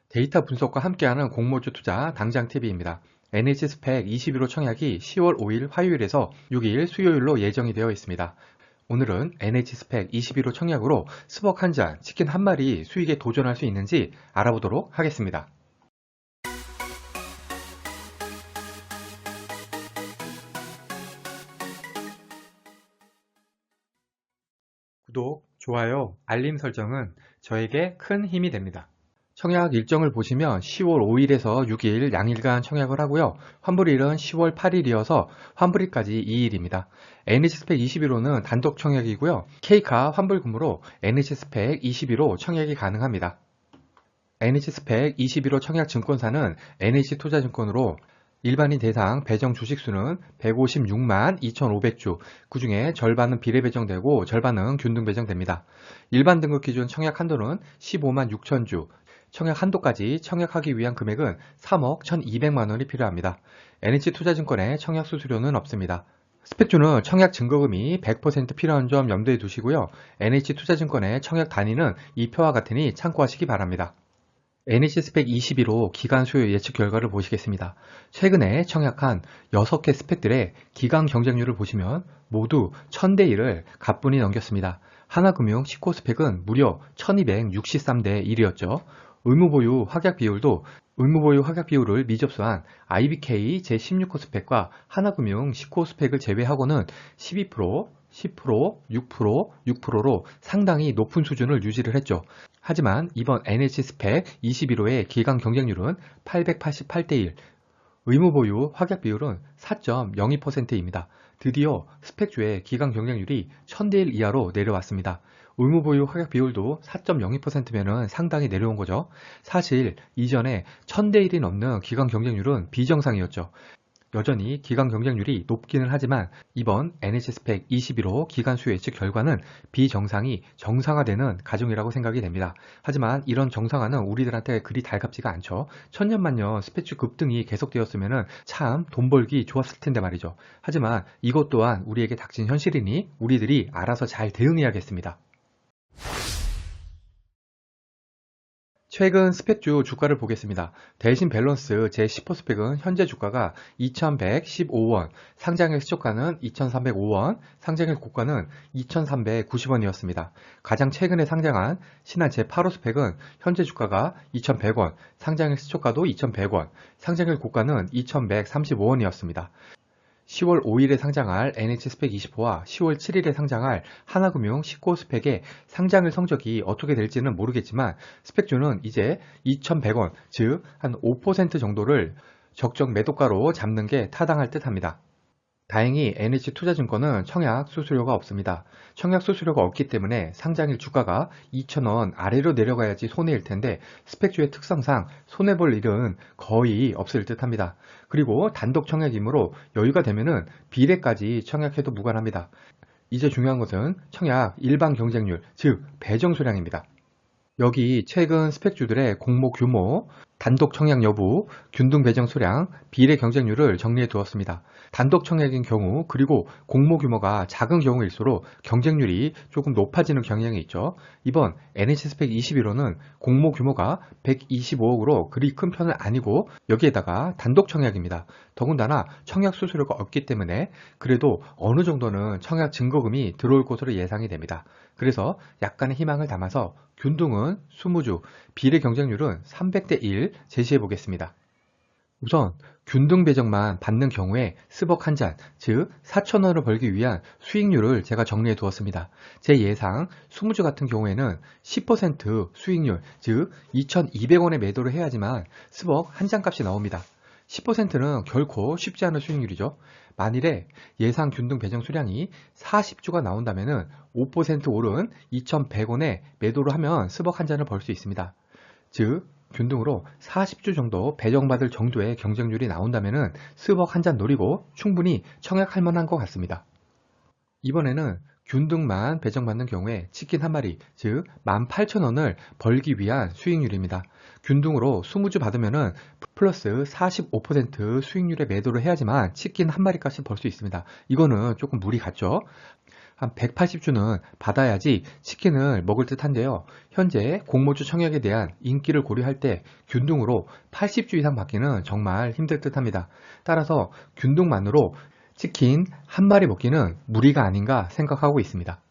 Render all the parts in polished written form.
데이터 분석과 함께하는 공모주 투자 당장TV입니다. NH 스펙 21호 청약이 10월 5일 화요일에서 6일 수요일로 예정이 되어 있습니다. 오늘은 NH 스펙 21호 청약으로 스벅 한 잔, 치킨 한 마리 수익에 도전할 수 있는지 알아보도록 하겠습니다. 구독, 좋아요, 알림 설정은 저에게 큰 힘이 됩니다. 청약 일정을 보시면 10월 5일에서 6일 양일간 청약을 하고요. 환불일은 10월 8일이어서 환불일까지 2일입니다. NH스펙 21호는 단독 청약이고요. K카 환불금으로 NH스펙 21호 청약이 가능합니다. NH스펙 21호 청약 증권사는 NH투자증권으로 일반인 대상 배정 주식수는 156만 2,500주, 그 중에 절반은 비례 배정되고 절반은 균등 배정됩니다. 일반 등급 기준 청약 한도는 15만 6천주, 청약 한도까지 청약하기 위한 금액은 3억 1,200만 원이 필요합니다. NH투자증권의 청약 수수료는 없습니다. 스펙주는 청약 증거금이 100% 필요한 점 염두에 두시고요. NH투자증권의 청약 단위는 이 표와 같으니 참고하시기 바랍니다. NH스펙 21호 기간 수요 예측 결과를 보시겠습니다. 최근에 청약한 6개 스펙들의 기간 경쟁률을 보시면 모두 1000대 1을 가뿐히 넘겼습니다. 하나금융 10호 스펙은 무려 1263대 1이었죠. 의무보유 확약 비율을 미접수한 IBK 제16호 스펙과 하나금융 10호 스펙을 제외하고는 12%, 10%, 6%, 6%로 상당히 높은 수준을 유지를 했죠. 하지만 이번 NH스펙 21호의 기간 경쟁률은 888대 1, 의무보유 확약 비율은 4.02%입니다. 드디어 스펙주의 기간 경쟁률이 1000대 1 이하로 내려왔습니다. 의무보유 확약 비율도 4.02%면 상당히 내려온 거죠. 사실 이전에 1000대 1이 넘는 기간 경쟁률은 비정상이었죠. 여전히 기간 경쟁률이 높기는 하지만 이번 NH스펙 21호 기간 수요 예측 결과는 비정상이 정상화되는 가정이라고 생각이 됩니다. 하지만 이런 정상화는 우리들한테 그리 달갑지가 않죠. 천년만년 스펙주 급등이 계속되었으면 참 돈 벌기 좋았을 텐데 말이죠. 하지만 이것 또한 우리에게 닥친 현실이니 우리들이 알아서 잘 대응해야겠습니다. 최근 스펙주 주가를 보겠습니다. 대신 밸런스 제10호 스펙은 현재 주가가 2115원, 상장일 시초가는 2305원, 상장일 고가는 2390원이었습니다. 가장 최근에 상장한 신한 제8호 스펙은 현재 주가가 2100원, 상장일 시초가도 2100원, 상장일 고가는 2135원이었습니다. 10월 5일에 상장할 NH스펙 20호와 10월 7일에 상장할 하나금융 19호 스펙의 상장일 성적이 어떻게 될지는 모르겠지만 스펙주는 이제 2,100원, 즉 한 5% 정도를 적정 매도가로 잡는 게 타당할 듯 합니다. 다행히 NH투자증권은 청약 수수료가 없습니다. 청약 수수료가 없기 때문에 상장일 주가가 2,000원 아래로 내려가야지 손해일 텐데 스펙주의 특성상 손해볼 일은 거의 없을 듯 합니다. 그리고 단독 청약이므로 여유가 되면은 비례까지 청약해도 무관합니다. 이제 중요한 것은 청약 일반 경쟁률, 즉 배정 수량입니다. 여기 최근 스펙주들의 공모 규모, 단독 청약 여부, 균등 배정 수량, 비례 경쟁률을 정리해 두었습니다. 단독 청약인 경우 그리고 공모 규모가 작은 경우일수록 경쟁률이 조금 높아지는 경향이 있죠. 이번 NH스펙 21호는 공모 규모가 125억으로 그리 큰 편은 아니고 여기에다가 단독 청약입니다. 더군다나 청약 수수료가 없기 때문에 그래도 어느 정도는 청약 증거금이 들어올 것으로 예상이 됩니다. 그래서 약간의 희망을 담아서 균등은 20주, 비례 경쟁률은 300대 1 제시해 보겠습니다. 우선 균등 배정만 받는 경우에 스벅 한 잔, 즉 4,000원을 벌기 위한 수익률을 제가 정리해 두었습니다. 제 예상 20주 같은 경우에는 10% 수익률, 즉 2,200원에 매도를 해야지만 스벅 한 잔 값이 나옵니다. 10%는 결코 쉽지 않은 수익률이죠. 만일에 예상 균등 배정 수량이 40주가 나온다면 5% 오른 2,100원에 매도를 하면 스벅 한 잔을 벌 수 있습니다. 즉 균등으로 40주 정도 배정받을 정도의 경쟁률이 나온다면 스벅 한 잔 노리고 충분히 청약할 만한 것 같습니다. 이번에는 균등만 배정받는 경우에 치킨 한 마리, 즉 18,000원을 벌기 위한 수익률입니다. 균등으로 20주 받으면 플러스 45% 수익률에 매도를 해야지만 치킨 한 마리 값을 벌 수 있습니다. 이거는 조금 무리 같죠? 한 180주는 받아야지 치킨을 먹을 듯 한데요. 현재 공모주 청약에 대한 인기를 고려할 때 균등으로 80주 이상 받기는 정말 힘들 듯 합니다. 따라서 균등만으로 치킨 한 마리 먹기는 무리가 아닌가 생각하고 있습니다.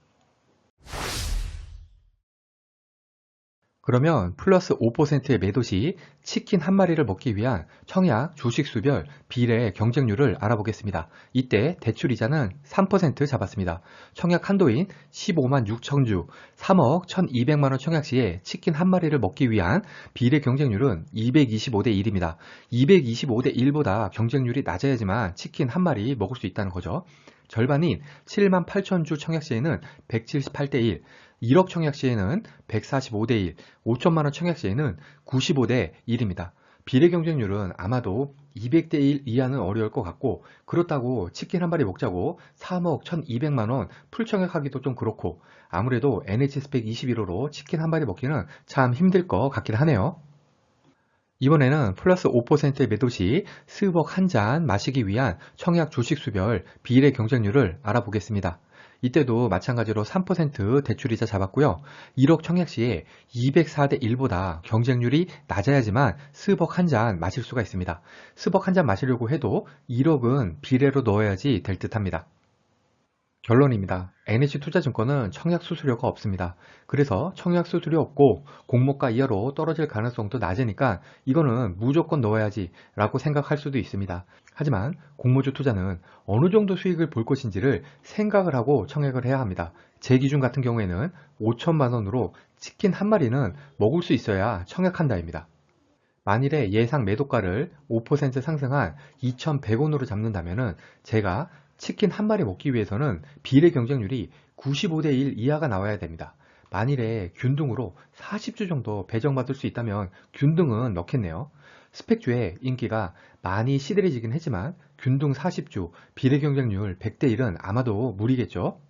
그러면 플러스 5%의 매도 시 치킨 한 마리를 먹기 위한 청약 주식수별 비례 경쟁률을 알아보겠습니다. 이때 대출이자는 3% 잡았습니다. 청약 한도인 15만 6천 주, 3억 1,200만 원 청약 시에 치킨 한 마리를 먹기 위한 비례 경쟁률은 225대 1입니다. 225대 1보다 경쟁률이 낮아야지만 치킨 한 마리 먹을 수 있다는 거죠. 절반인 7만 8천 주 청약 시에는 178대 1, 1억 청약 시에는 145대 1, 5천만 원 청약 시에는 95대 1입니다. 비례 경쟁률은 아마도 200대 1 이하는 어려울 것 같고, 그렇다고 치킨 한 마리 먹자고 3억 1,200만 원 풀청약하기도 좀 그렇고, 아무래도 NH 스펙 21호로 치킨 한 마리 먹기는 참 힘들 것 같긴 하네요. 이번에는 플러스 5%의 매도 시 스벅 한 잔 마시기 위한 청약 주식수별 비례 경쟁률을 알아보겠습니다. 이때도 마찬가지로 3% 대출이자 잡았고요. 1억 청약 시에 204대 1보다 경쟁률이 낮아야지만 스벅 한 잔 마실 수가 있습니다. 스벅 한 잔 마시려고 해도 1억은 비례로 넣어야지 될 듯합니다. 결론입니다. NH투자증권은 청약 수수료가 없습니다. 그래서 청약 수수료 없고 공모가 이하로 떨어질 가능성도 낮으니까 이거는 무조건 넣어야지 라고 생각할 수도 있습니다. 하지만 공모주 투자는 어느 정도 수익을 볼 것인지를 생각을 하고 청약을 해야 합니다. 제 기준 같은 경우에는 5천만 원으로 치킨 한 마리는 먹을 수 있어야 청약한다입니다. 만일에 예상 매도가를 5% 상승한 2,100원으로 잡는다면 제가 치킨 한 마리 먹기 위해서는 비례 경쟁률이 95대 1 이하가 나와야 됩니다. 만일에 균등으로 40주 정도 배정받을 수 있다면 균등은 넣겠네요. 스펙주의 인기가 많이 시들해지긴 했지만 균등 40주, 비례 경쟁률 100대 1은 아마도 무리겠죠.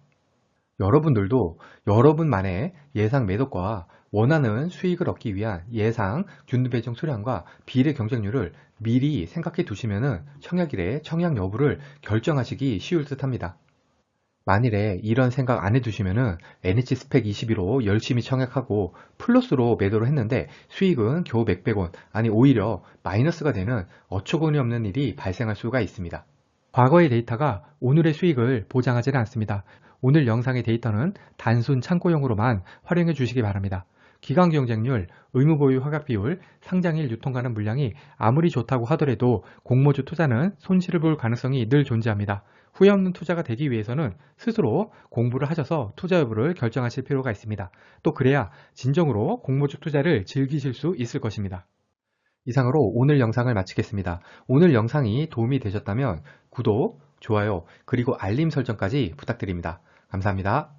여러분들도 여러분만의 예상 매도가와 원하는 수익을 얻기 위한 예상 균등 배정 수량과 비례 경쟁률을 미리 생각해 두시면 청약일에 청약 여부를 결정하시기 쉬울 듯 합니다. 만일에 이런 생각 안 해두시면 NH 스펙 21호 열심히 청약하고 플러스로 매도를 했는데 수익은 겨우 몇백 원, 아니 오히려 마이너스가 되는 어처구니 없는 일이 발생할 수가 있습니다. 과거의 데이터가 오늘의 수익을 보장하지는 않습니다. 오늘 영상의 데이터는 단순 참고용으로만 활용해 주시기 바랍니다. 기간 경쟁률, 의무보유 허가 비율, 상장일 유통가능 물량이 아무리 좋다고 하더라도 공모주 투자는 손실을 볼 가능성이 늘 존재합니다. 후회 없는 투자가 되기 위해서는 스스로 공부를 하셔서 투자 여부를 결정하실 필요가 있습니다. 또 그래야 진정으로 공모주 투자를 즐기실 수 있을 것입니다. 이상으로 오늘 영상을 마치겠습니다. 오늘 영상이 도움이 되셨다면 구독, 좋아요, 그리고 알림 설정까지 부탁드립니다. 감사합니다.